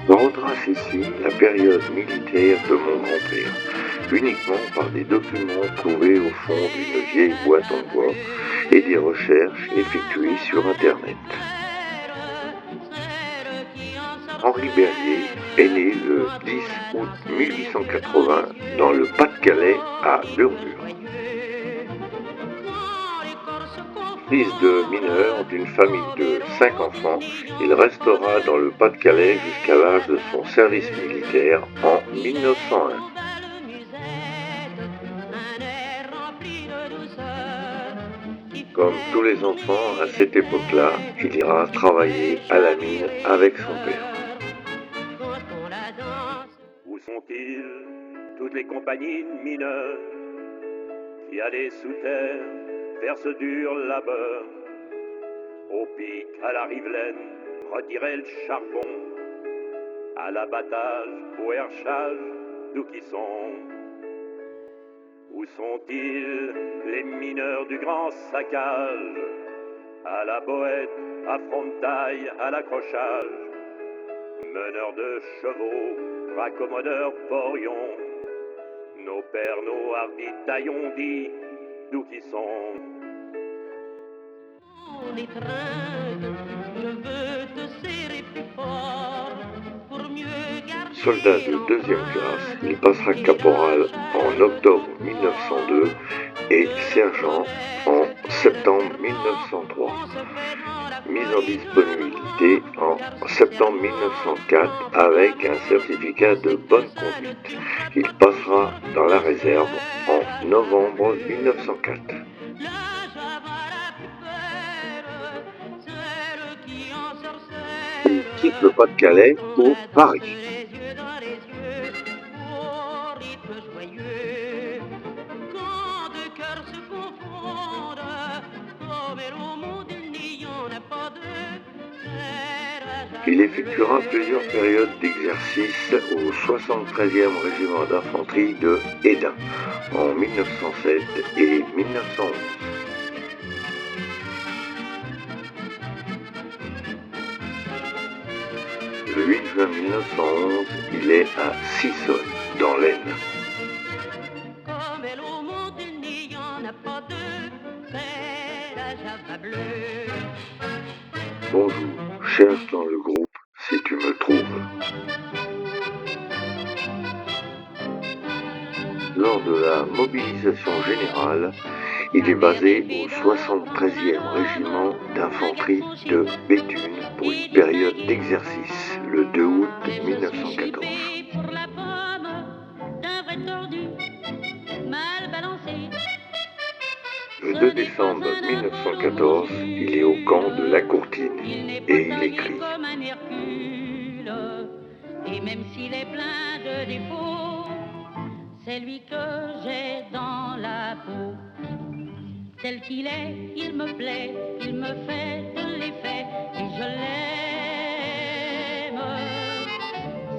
On retrace ici la période militaire de mon grand-père, uniquement par des documents trouvés au fond d'une vieille boîte en bois et des recherches effectuées sur Internet. Henri Berlier est né le 10 août 1880 dans le Pas-de-Calais à Burbure. Fils de mineur d'une famille de 5 enfants, il restera dans le Pas-de-Calais jusqu'à l'âge de son service militaire en 1901. Comme tous les enfants à cette époque-là, il ira travailler à la mine avec son père. Où sont-ils, toutes les compagnies de mineurs qui allaient sous terre faire ce dur labeur? Au pic, à la rivelaine, retirer le charbon, à l'abattage, au herchage, d'où qui sont? Où sont-ils, les mineurs du grand saccage, à la bohète, à frontail, à l'accrochage, meneurs de chevaux, raccommodeurs porions, nos pères, nos hardis taillons dit, d'où qui sont? Les trinques, je veux te serrer plus fort pour mieux garder. Soldat de deuxième classe, il passera caporal en octobre 1902 et sergent en septembre 1903. Mise en disponibilité en septembre 1904 avec un certificat de bonne conduite. Il passera dans la réserve en novembre 1904. Il quitte le Pas-de-Calais pour Paris. Il effectuera plusieurs périodes d'exercice au 73e régiment d'infanterie de Hesdin en 1907 et 1911. Le 8 juin 1911, il est à Sissonne, dans l'Aisne. Comme elle au monde, il n'y en a pas deux, c'est la Java bleue. Bonjour, cherche dans le groupe si tu me trouves. Lors de la mobilisation générale, il est basé au 73e régiment d'infanterie de Béthune pour une période d'exercice, le 2 août 1914. Pour la pomme d'un vrai tordu, mal balancé. Le 2 décembre 1914, il est au camp de la Courtine et il écrit comme un Hercule, et même s'il est plein de défauts, c'est lui que j'ai dans la peau. Tel qu'il est, il me plaît, il me fait de l'effet, et je l'aime.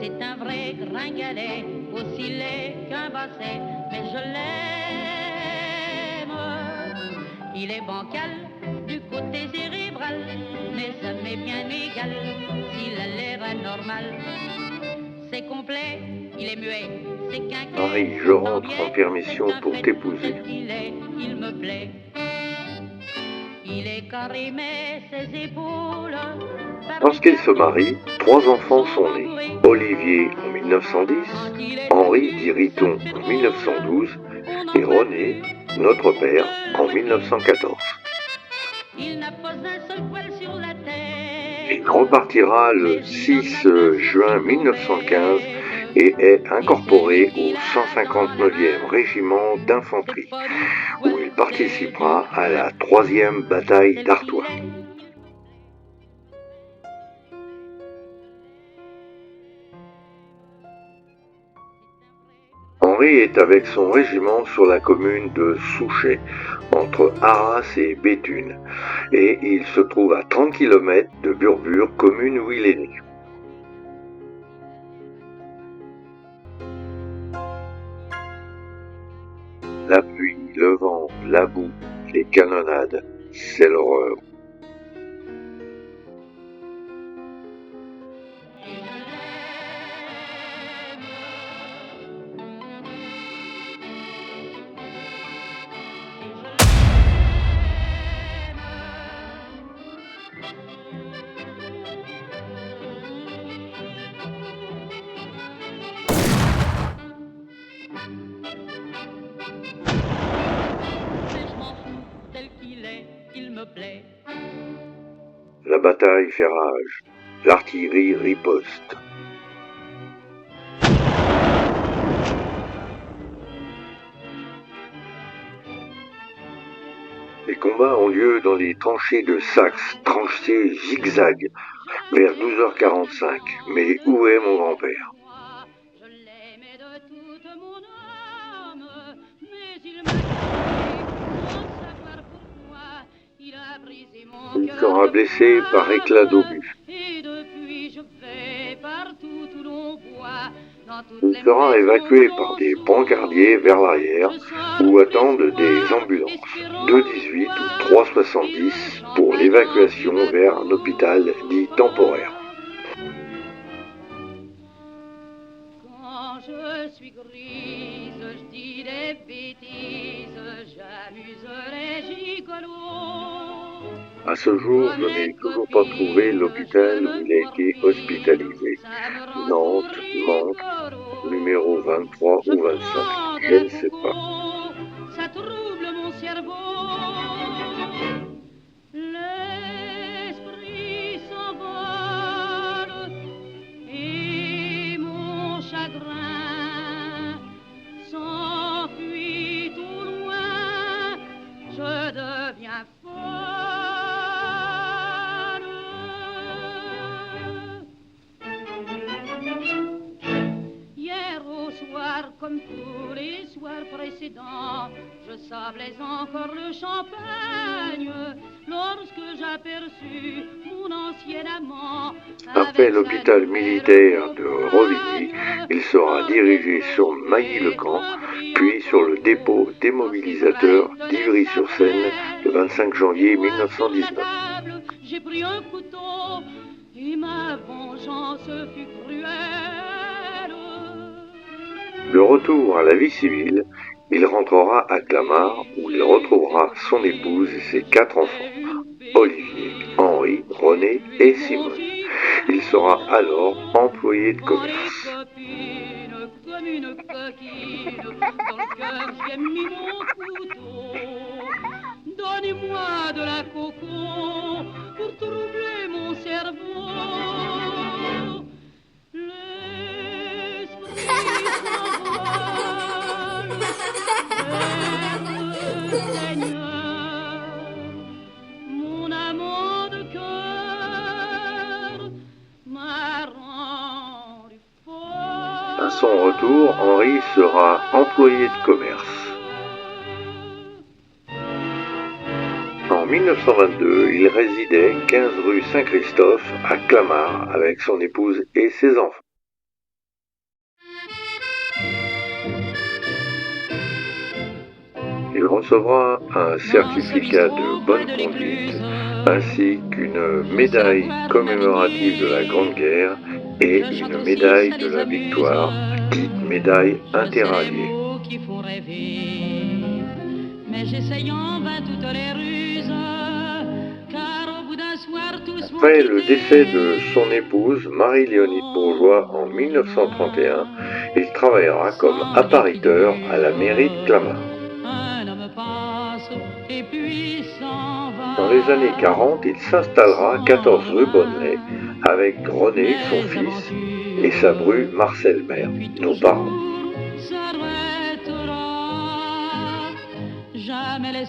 C'est un vrai gringalet, aussi laid qu'un basset, mais je l'aime. Il est bancal du côté cérébral, mais ça m'est bien égal s'il a l'air anormal. C'est complet, il est muet, c'est qu'un Marie, je rentre en permission pour t'épouser. Il me plaît. Il est carré, mais ses épaules. Lorsqu'il se marie, 3 enfants sont nés. Olivier en 1910, Henri dit Riton en 1912 et René, notre père, en 1914. Il n'a pas un seul poil sur la tête. Il repartira le 6 juin 1915 et est incorporé au 159e régiment d'infanterie, où il participera à la 3e bataille d'Artois. Henri est avec son régiment sur la commune de Souchet, entre Arras et Béthune, et il se trouve à 30 km de Burbure, commune où il est né. La pluie, le vent, la boue, les canonnades, c'est l'horreur. bataille fait rage. L'artillerie riposte. Les combats ont lieu dans les tranchées de Saxe, tranchées zigzag, vers 12h45. Mais où est mon grand-père? Il sera blessé par éclat d'obus. Il sera évacué par des brancardiers vers l'arrière où attendent des ambulances 218 ou 370 pour l'évacuation vers un hôpital dit temporaire. Quand je suis grise, je dis des bêtises, j'amuse les gigolos. À ce jour, je n'ai toujours pas trouvé l'hôpital où il a été hospitalisé. Nantes, Mantes, numéro 23 ou 25, je ne sais pas. Ça trouble mon cerveau. L'esprit s'envole et mon chagrin s'enfuit tout loin. Je deviens folle. Hier au soir, comme tous les soirs précédents, je sablais encore le champagne lorsque j'aperçus mon ancien amant. Après l'hôpital militaire de Rovigny, il sera dirigé sur Mailly-le-Camp, puis sur le dépôt démobilisateur d'Ivry-sur-Seine le 25 janvier 1919. J'ai pris un couteau et ma vengeance fut cruelle. De retour à la vie civile, il rentrera à Clamart où il retrouvera son épouse et ses 4 enfants, Olivier, Henri, René et Simone. Il sera alors employé de commerce. Comme une coquine, dans le cœur j'ai mis mon couteau. Donnez-moi de la coco pour troubler mon cerveau. L'esprit s'envole vers le Seigneur, mon amant de cœur m'a rendu folle. À son retour, Henri sera employé de commerce. En 1922, il résidait 15 rue Saint-Christophe à Clamart avec son épouse et ses enfants. Il recevra un certificat de bonne conduite ainsi qu'une médaille commémorative de la Grande Guerre et une médaille de la victoire, dite médaille interalliée. Après le décès de son épouse, Marie-Léonide Bourgeois, en 1931, il travaillera comme appariteur à la mairie de Clamart. Dans les années 40, il s'installera à 14 rue Bonnelet avec René, son fils, et sa bru Marcel Maire, nos parents.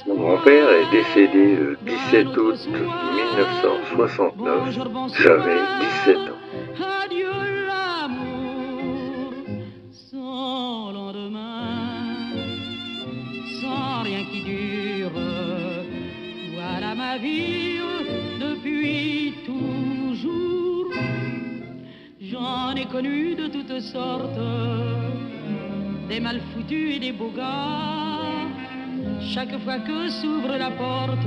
Mon grand-père est décédé le 17 août 1969, j'avais 17 ans. Adieu l'amour, sans lendemain, sans rien qui dure. Voilà ma vie depuis toujours. J'en ai connu de toutes sortes, des mal foutus et des beaux gars. Chaque fois que s'ouvre la porte,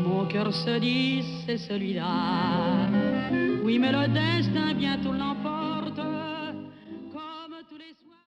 mon cœur se dit c'est celui-là. Oui, mais le destin bientôt l'emporte.